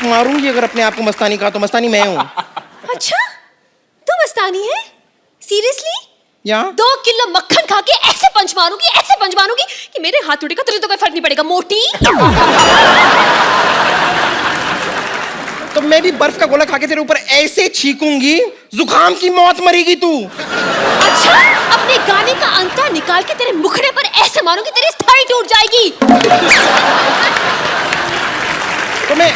मारूंगी अगर अपने आप को मस्तानी कहा तो मस्तानी मैं हूँ। अच्छा, तू मस्तानी है? सीरियसली? या 2 किलो मक्खन खा के ऐसे पंच मारूंगी कि मेरे हाथ टूटेगा, तुझे तो कोई फर्क नहीं पड़ेगा, मोटी। तो मैं भी बर्फ का गोला खा के तेरे ऊपर ऐसे छीकूंगी, जुकाम की मौत मरेगी तू। अच्छा, अपने गाने का अंतर निकाल के तेरे मुखड़े पर ऐसे मारूंगी, तेरी स्थाई टूट जाएगी। तो मैं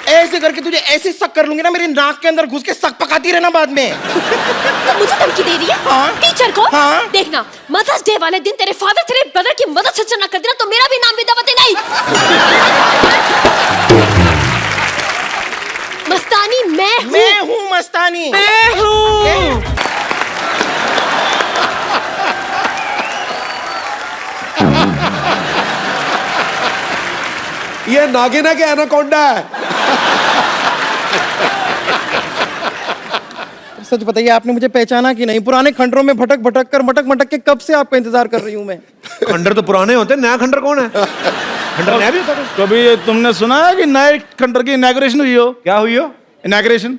ऐसे करके तुझे ऐसे सक कर लूंगी ना, मेरे नाक के अंदर घुस के सक पकाती रहना बाद में। तो मुझे धमकी दे रही है? हाँ। टीचर को? हाँ। देखना, मदर्स डे वाले दिन तेरे फादर तेरे ब्रदर की मदद सच्चा ना कर देना तो मेरा भी नाम विद्यावती नहीं। मस्तानी मैं हूँ मस्तानी। मैं हूँ। ये नागिन है कि एनाकोंडा है? सच बताइए, आपने मुझे पहचाना कि नहीं? पुराने खंडरों में भटक भटक कर मटक मटक के कब से आपका इंतजार कर रही हूँ मैं। खंडर तो पुराने होते हैं, नया खंडर कौन है? खंडर नया भी होता है। कभी ये तुमने सुना है कि नए खंडर की इनॉग्रेशन हुई हो? क्या हुई हो? इनॉग्रेशन।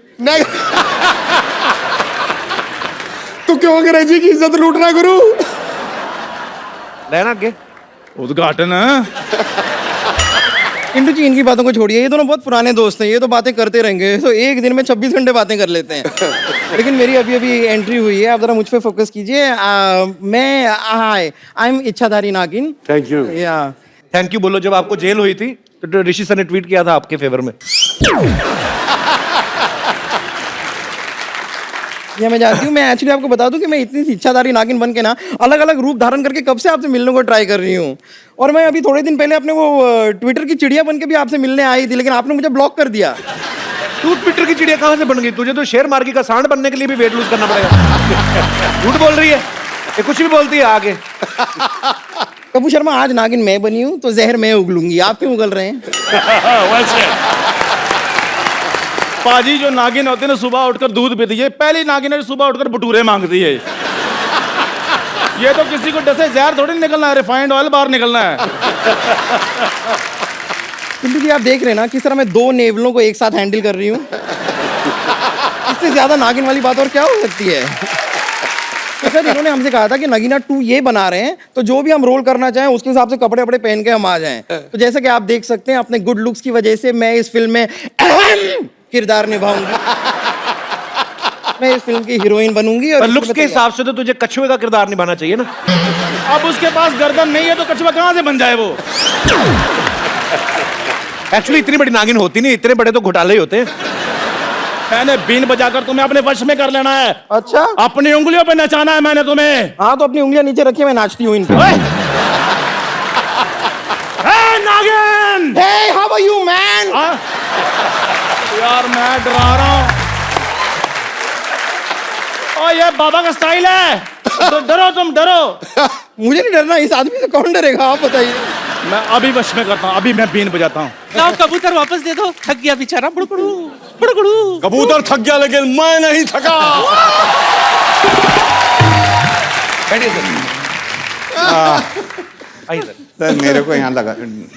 तू क्यों अंग्रेजी की इज्जत लूट रहा गुरु? रहना आगे। उद्घाटन है। इंदु जी, इनकी बातों को छोड़िए, ये दोनों बहुत पुराने दोस्त हैं, ये तो बातें करते रहेंगे, तो एक दिन में 26 घंटे बातें कर लेते हैं। लेकिन मेरी अभी एंट्री हुई है, आप जरा मुझ पे फोकस कीजिए। मैं आई एम इच्छाधारी नागिन। Thank you. या थैंक यू बोलो। जब आपको जेल हुई थी तो ऋषि सर ने ट्वीट किया था आपके फेवर में। ये मैं जानती हूँ। मैं एक्चुअली आपको बता दूं कि मैं इतनी इच्छाधारी नागिन बन के ना अलग अलग रूप धारण करके कब से आपसे मिलने को ट्राई कर रही हूँ। और मैं अभी थोड़े दिन पहले अपने वो ट्विटर की चिड़िया बन के भी आपसे मिलने आई थी, लेकिन आपने मुझे ब्लॉक कर दिया। तू ट्विटर की चिड़िया कहाँ से बन गई? तुझे तो शेर मार्गी का सांड बनने के लिए भी वेट लूज करना पड़ेगा। झूठ बोल रही है ये, कुछ भी बोलती है आगे। कपूर शर्मा, आज नागिन मैं बनी हूँ तो जहर मैं उगलूंगी, आप क्यों उगल रहे हैं? वैसे पाजी जो नागिन होते हैं ना, सुबह उठकर दूध पीती है। पहली नागिन है जो सुबह उठकर भटूरे मांगती है। ये तो किसी को डसे जहर थोड़ी निकलना है, रिफाइंड ऑयल बाहर निकलना है। किंतु जी, आप देख रहे हैं ना किस तरह मैं 2 नेवलों को एक साथ हैंडल कर रही हूँ। इससे ज्यादा नागिन वाली बात और क्या हो सकती है? तो सर, इन्होंने हमसे कहा था कि नगीना 2 ये बना रहे हैं, तो जो भी हम रोल करना चाहें उसके हिसाब से कपड़े वपड़े पहन के हम आ जाएं। तो जैसा कि आप देख सकते हैं, अपने गुड लुक्स की वजह से मैं इस फिल्म में अहम किरदार निभाऊंगी। मैं इस फिल्म की हीरोइन बनूंगी। और लुक्स के हिसाब से तो तुझे कछुए का किरदार निभाना चाहिए ना। अब उसके पास गर्दन नहीं है तो कछुआ कहाँ से बन जाए वो? एक्चुअली इतनी बड़ी नागिन होती नहीं, इतने बड़े तो घोटाले ही होते हैं। मैंने बीन बजाकर तुम्हें अपने वश में कर लेना है। अच्छा, अपनी उंगलियों पे नचाना है मैंने तुम्हें। हाँ तो अपनी उंगलियां नीचे रखिए, मैं नाचती हूँ इन पे। नागिन! Hey, how are you, man? यार मैं डरा रहा हूँ। ओ ये बाबा का स्टाइल है। तो डरो, तुम डरो। मुझे नहीं डरना, इस आदमी से कौन डरेगा, आप बताइए। मैं अभी वश में करता हूँ, अभी मैं बीन बजाता हूँ। लाओ कबूतर वापस दे दो, थक गया बेचारा। बुड़बुड़ू बुड़बुड़ू। कबूतर थक गया लेकिन मैं नहीं थका। बैठिए सर। आइए सर। सर मेरे को यहाँ लगा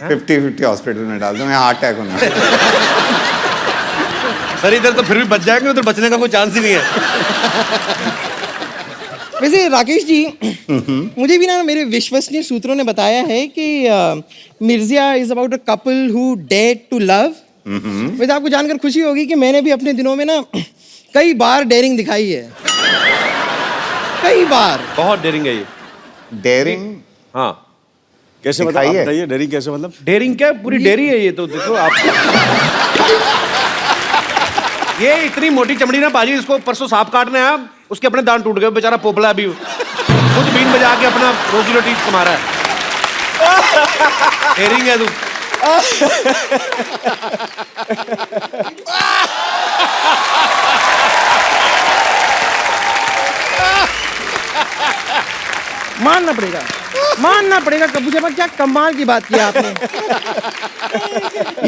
50-50 हॉस्पिटल में डाल दो, मैं हार्ट अटैक होना। सर इधर तो फिर भी बच जाएंगे, उधर बचने का कोई चांस ही नहीं है। वैसे राकेश जी, मुझे भी ना मेरे विश्वसनीय सूत्रों ने बताया है कि Mirzya is about a couple who dare to love. वैसे आपको जानकर खुशी होगी कि मैंने भी अपने दिनों में ना कई बार डेयरिंग दिखाई है। कई बार। बहुत डेयरिंग है ये। डेयरिंग? हाँ। कैसे बताइए? डेयरिंग कैसे मतलब? डेयरिंग क्या, पूरी डेयरी है ये तो। देखो आप, ये इतनी मोटी चमड़ी ना बाजी, इसको परसों सांप काटने आया, उसके अपने दांत टूट गए, बेचारा पोपला अभी खुद बीन बजा के अपना रोजी रोटी कमा रहा है। डेयरिंग है तू। मानना पड़ेगा कपूर शर्मा, क्या कमाल की बात की आपने।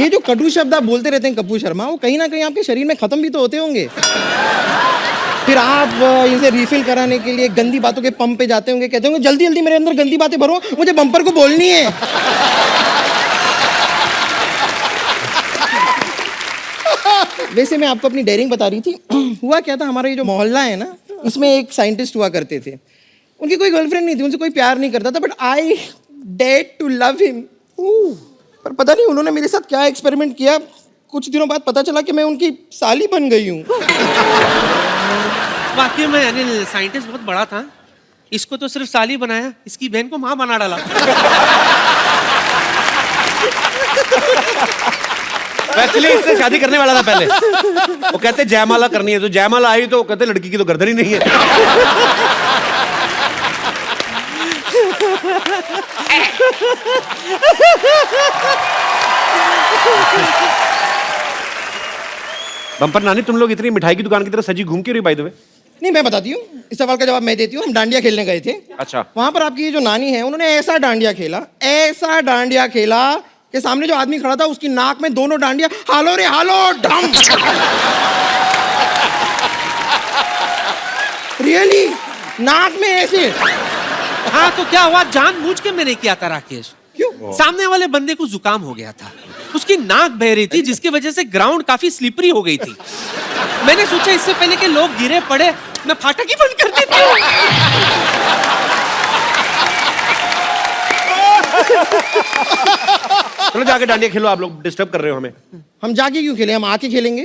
ये जो कटु शब्द आप बोलते रहते हैं कपूर शर्मा, वो कहीं ना कहीं आपके शरीर में खत्म भी तो होते होंगे। फिर आप इसे रिफिल कराने के लिए गंदी बातों के पंप पे जाते होंगे, कहते होंगे जल्दी जल्दी मेरे अंदर गंदी बातें भरो, मुझे बम्पर को बोलनी है। वैसे मैं आपको अपनी डेयरिंग बता रही थी। हुआ क्या था, हमारा ये जो मोहल्ला है ना, इसमें एक साइंटिस्ट हुआ करते थे। उनकी कोई गर्लफ्रेंड नहीं थी, उनसे कोई प्यार नहीं करता था, but I dead to love him. पर पता नहीं उन्होंने मेरे साथ क्या एक्सपेरिमेंट किया, कुछ दिनों बाद पता चला कि मैं उनकी साली बन गई हूँ। वाकई में अनिल साइंटिस्ट बहुत बड़ा था। इसको तो सिर्फ साली बनाया, इसकी बहन को माँ बना डाला। एक्चुअली इससे शादी करने वाला था पहले। वो कहते जयमाला करनी है, तो जयमाला आई तो कहते लड़की की तो गर्दन ही नहीं है। बम्पर नानी, तुम लोग इतनी मिठाई की दुकान की तरह सजी घूम के रही बाय द वे? नहीं, मैं बताती हूँ, इस सवाल का जवाब मैं देती हूँ। हम डांडिया खेलने गए थे। अच्छा। वहां पर आपकी ये जो नानी है, उन्होंने ऐसा डांडिया खेला कि सामने जो आदमी खड़ा था उसकी नाक में दोनों डांडिया हालो रे हालो डम। रियली नाक में ऐसे। हाँ तो क्या हुआ, जानबूझ के मैंने किया था राकेश। क्यों? सामने वाले बंदे को जुकाम हो गया था, उसकी नाक बह रही थी, जिसकी वजह से ग्राउंड काफी स्लिपरी हो गई थी। मैंने सोचा इससे पहले कि लोग गिरे पड़े, मैं फाटक ही बंद कर देती हूँ। चलो जाके डांडिया खेलो, आप लोग डिस्टर्ब कर रहे हो हमें। हम जाके क्यों खेलें, हम आके खेलेंगे।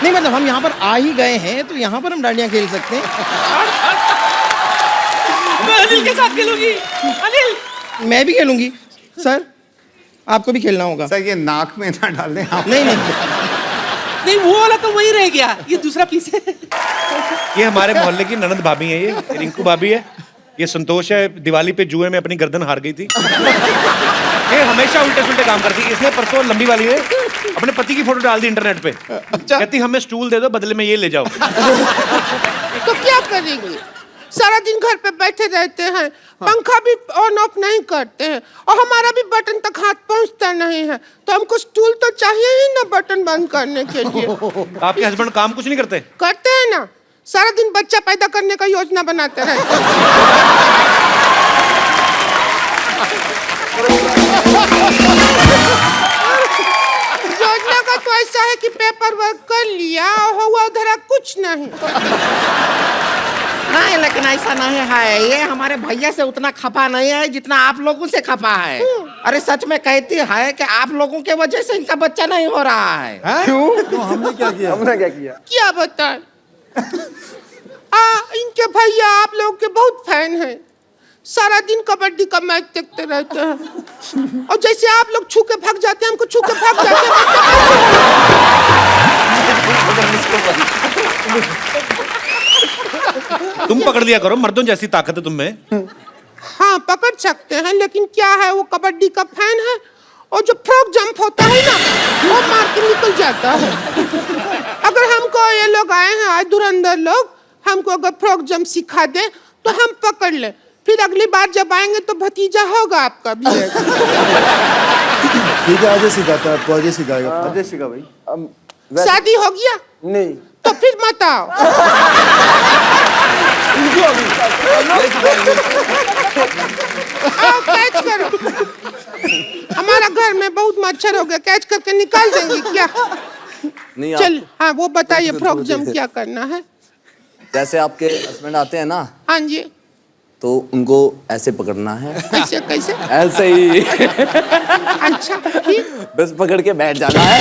नहीं मतलब हम यहाँ पर आ ही गए हैं तो यहाँ पर हम डांडिया खेल सकते हैं। मैं अनिल के साथ खेलूंगी। अनिल, मैं भी खेलूंगी। सर आपको भी खेलना होगा। सर ये नाक में ना डाल दें आप। नहीं नहीं वो वाला तो वही रह गया, ये दूसरा पीस है। ये हमारे मोहल्ले की ननद भाभी है, ये रिंकू भाभी है, ये संतोष है, दिवाली पे जुए में अपनी गर्दन हार गई थी। ये हमेशा उल्टे सुल्टे काम करती है। इसने परसों लंबी वाली है अपने पति की फोटो डाल दी इंटरनेट पे। कहती हमें स्टूल दे दो, बदले में ये ले जाओ। तो क्या करेंगे, सारा दिन घर पे बैठे रहते हैं। पंखा भी ऑन ऑफ नहीं करते हैं और हमारा भी बटन तक हाथ पहुंचता नहीं है, तो हमको स्टूल तो चाहिए ही ना बटन बंद करने के लिए। आपके हस्बैंड काम कुछ नहीं करते? करते हैं ना, सारा दिन बच्चा पैदा करने का योजना बनाते रहते हैं। योजना का तो ऐसा है कि पेपर वर्क कर लिया और हुआ उधर कुछ नहीं। नहीं लेकिन ऐसा नहीं है, ये हमारे भैया से उतना खपा नहीं है जितना आप लोगों से खपा है। अरे सच में कहती है कि आप लोगों के वजह से इनका बच्चा नहीं हो रहा है। क्यों? तो हमने क्या किया? क्या बताएं? इनके भैया आप लोगों के बहुत फैन हैं, सारा दिन कबड्डी का मैच देखते रहते हैं और जैसे आप लोग छू के भाग जाते हैं, हमको छू के भाग जाते हैं। तुम पकड़ लिया करो, मर्दों जैसी ताकत है तुम में। हाँ पकड़ सकते हैं, लेकिन क्या है, वो कबड्डी का फैन है और जो फ्रॉक जंप होता है ना, वो मार के निकल जाता है। अगर हमको ये लोग आए हैं आज धुरंधर लोग, हमको अगर फ्रॉक जंप सिखा दे तो हम पकड़ ले, फिर अगली बार जब आएंगे तो भतीजा होगा आपका भी। ठीक है, आगे सिखाता है आपको, आगे सिखाएगा। आगे सिखा भाई। शादी हो गया? नहीं। तो फिर मत आओ। आओ कैच करो, हमारा घर में बहुत मच्छर हो गया, कैच करके निकाल देंगे क्या? नहीं चल हाँ वो बताइए फ्रॉक जंप क्या करना है? जैसे आपके हस्बैंड आते हैं ना, हाँ जी। तो उनको ऐसे पकड़ना है। कैसे कैसे? ऐसे ही। अच्छा ठीक। बस पकड़ के बैठ जाना है।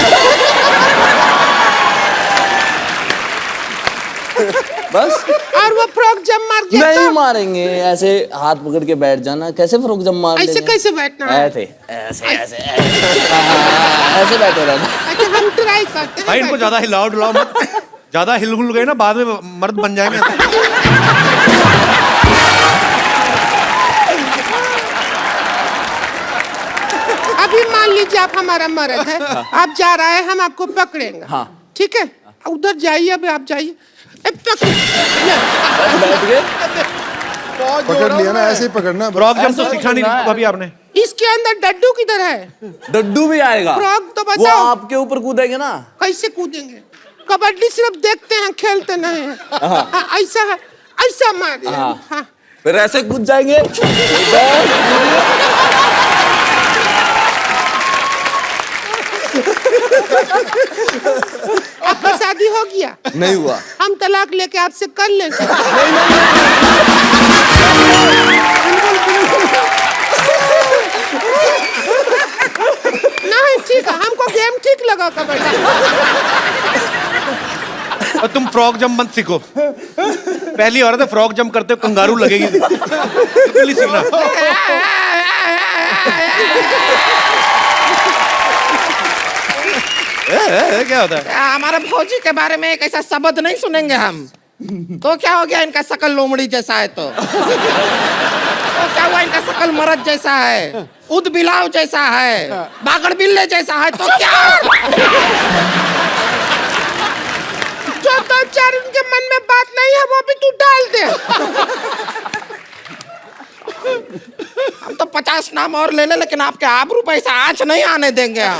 बस। और वो फ्रॉक जंप मार गया नहीं तो? मारेंगे, ऐसे हाथ पकड़ के बैठ जाना। कैसे फ्रॉक जंप मार ऐसे लेंगे? कैसे बैठना है? ऐसे ऐसे ऐसे ऐसे बैठे रहना। अच्छा हम ट्राई करते हैं। भाई इनको ज्यादा हिलाओ डुलाओ मत, ज्यादा हिल हुल गए ना बाद में मर्द बन जाएंगे। अभी मान लीजिए आप हमारा मर्द है, आप जा रहा है, हम आपको पकड़ेंगे। हाँ। ठीक है, उधर जाइए, अभी आप जाइए। बैठ गए। पकड़ लिया ना, ऐसे ही पकड़ना है। फ्रॉक जंप तो सिखा नहीं भाभी आपने। इसके अंदर डड्डू किधर है? डड्डू भी आएगा। फ्रॉक तो वो बताओ। आपके ऊपर कूदेंगे ना। कैसे कूदेंगे? कबड्डी सिर्फ देखते हैं, खेलते नहीं हैं। हाँ, ऐसा है, ऐसा मारिए। हाँ। फिर ऐसे कूद जाएंगे। आपका शादी हो गया? नहीं हुआ। हम तलाक लेके आपसे कर लेंगे। नहीं ठीक है, हमको गेम ठीक लगा कबड्डी। और तुम फ्रॉक जंप मत सीखो। पहली औरत है फ्रॉक जंप करते हो कंगारू लगेगी। बिल्कुल नहीं सीखना। क्या होता है? हमारे फौजी के बारे में एक ऐसा शब्द नहीं सुनेंगे हम। तो क्या हो गया, इनका शकल लोमड़ी जैसा है तो क्या हुआ, इनका शकल मरद जैसा है, उद बिलाव जैसा है, बागड़ बिल्ले जैसा है तो क्या? जो दो चार उनके मन में बात नहीं है वो भी तू डाल दे। हम तो 50 नाम और ले ले, लेकिन आपके आबरू पैसा आँच नहीं आने देंगे हम।